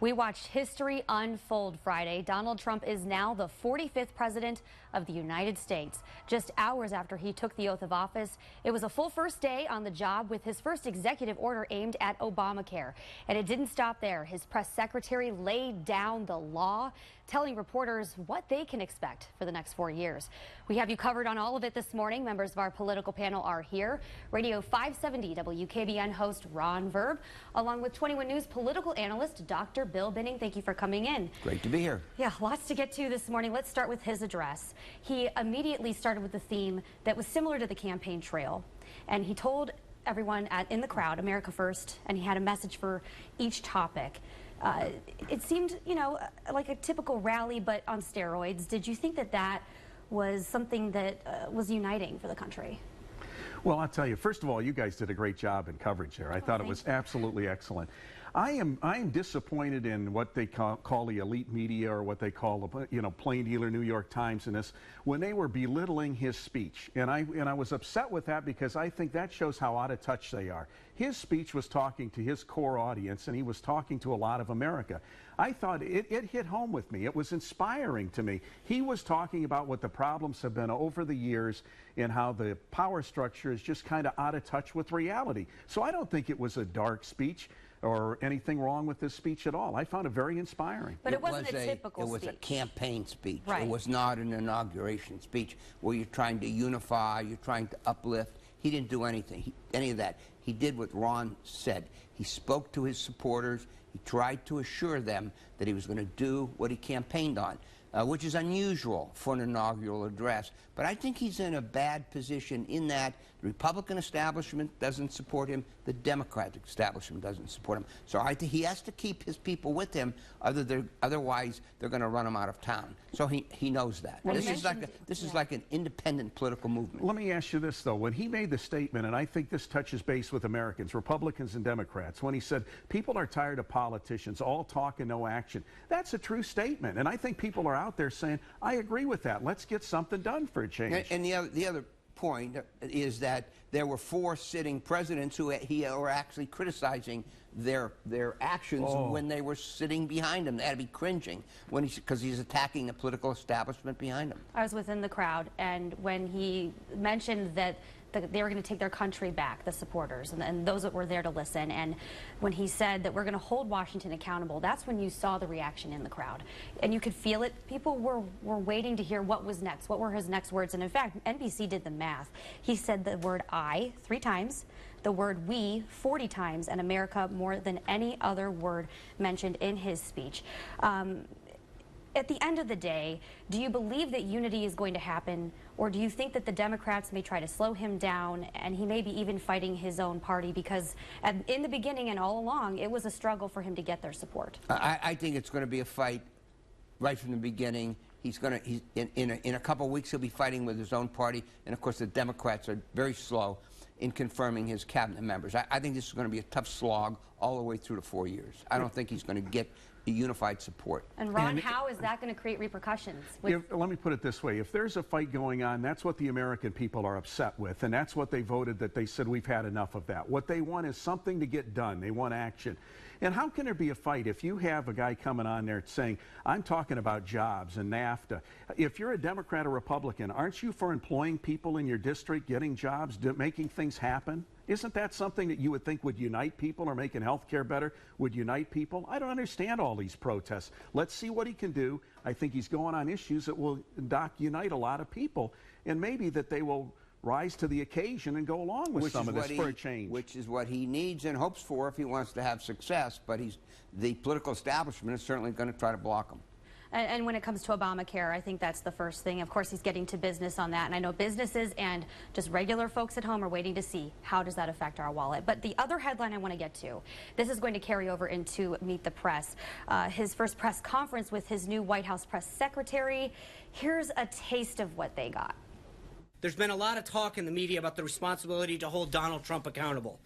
We watched history unfold Friday. Donald Trump is now the 45th president of the United States. Just hours after he took the oath of office, it was a full first day on the job with his first executive order aimed at Obamacare. And it didn't stop there. His press secretary laid down the law, telling reporters what they can expect for the next 4 years. We have you covered on all of it this morning. Members of our political panel are here. Radio 570 WKBN host Ron Verb, along with 21 News political analyst Dr. Bill Binning. Thank you for coming in. Great to be here. Yeah, lots to get to this morning. Let's start with his address. He immediately started with a theme that was similar to the campaign trail, and he told everyone in the crowd, America first, and he had a message for each topic. It seemed, like a typical rally, but on steroids. Did you think that that was something that was uniting for the country? Well, I'll tell you, first of all, you guys did a great job in coverage there. I thought it was absolutely excellent. I am disappointed in what they call the elite media, or what they call the plain dealer New York Times, and this, when they were belittling his speech. And I was upset with that, because I think that shows how out of touch they are. His speech was talking to his core audience, and he was talking to a lot of America. I thought it hit home with me. It was inspiring to me. He was talking about what the problems have been over the years and how the power structure is just kind of out of touch with reality. So I don't think it was a dark speech or anything wrong with this speech at all. I found it very inspiring. But it wasn't a typical speech. It was a campaign speech. Right. It was not an inauguration speech where you're trying to unify, you're trying to uplift. He didn't do anything, any of that. He did what Ron said. He spoke to his supporters. He tried to assure them that he was going to do what he campaigned on, which is unusual for an inaugural address. But I think he's in a bad position in that the Republican establishment doesn't support him, the Democratic establishment doesn't support him. So I think he has to keep his people with him, otherwise they're going to run him out of town. So he knows that. Well, this is like an independent political movement. Let me ask you this, though. When he made the statement, and I think this touches base with Americans, Republicans and Democrats, when he said, people are tired of politicians, all talk and no action, that's a true statement. And I think people are out there saying, I agree with that. Let's get something done for a change. And the other point is that there were 4 sitting presidents who were actually criticizing their actions when they were sitting behind him. They had to be cringing because he's attacking the political establishment behind him. I was within the crowd, and when he mentioned that they were going to take their country back, the supporters, and those that were there to listen, and when he said that we're going to hold Washington accountable, that's when you saw the reaction in the crowd. And you could feel it. People were waiting to hear what was next, what were his next words. And in fact, NBC did the math. He said the word I 3 times, the word we 40 times, and America more than any other word mentioned in his speech. At the end of the day, do you believe that unity is going to happen, or do you think that the Democrats may try to slow him down, and he may be even fighting his own party? Because in the beginning and all along, it was a struggle for him to get their support. I think it's going to be a fight right from the beginning. In a couple of weeks, he'll be fighting with his own party, and of course the Democrats are very slow in confirming his cabinet members. I think this is going to be a tough slog all the way through to 4 years. I don't think he's going to get a unified support. And Ron, how is that going to create repercussions? Let me put it this way. If there's a fight going on, that's what the American people are upset with, and that's what they voted, that they said we've had enough of that. What they want is something to get done. They want action. And how can there be a fight if you have a guy coming on there saying, I'm talking about jobs and NAFTA? If you're a Democrat or Republican, aren't you for employing people in your district, getting jobs, making things happen? Isn't that something that you would think would unite people, or making health care better would unite people? I don't understand all these protests. Let's see what he can do. I think he's going on issues that will unite a lot of people, and maybe that they will rise to the occasion and go along with some of this for a change. Which is what he needs and hopes for if he wants to have success, but the political establishment is certainly going to try to block him. And when it comes to Obamacare, I think that's the first thing. Of course, he's getting to business on that. And I know businesses and just regular folks at home are waiting to see how does that affect our wallet. But the other headline I want to get to, this is going to carry over into Meet the Press. His first press conference with his new White House press secretary. Here's a taste of what they got. There's been a lot of talk in the media about the responsibility to hold Donald Trump accountable.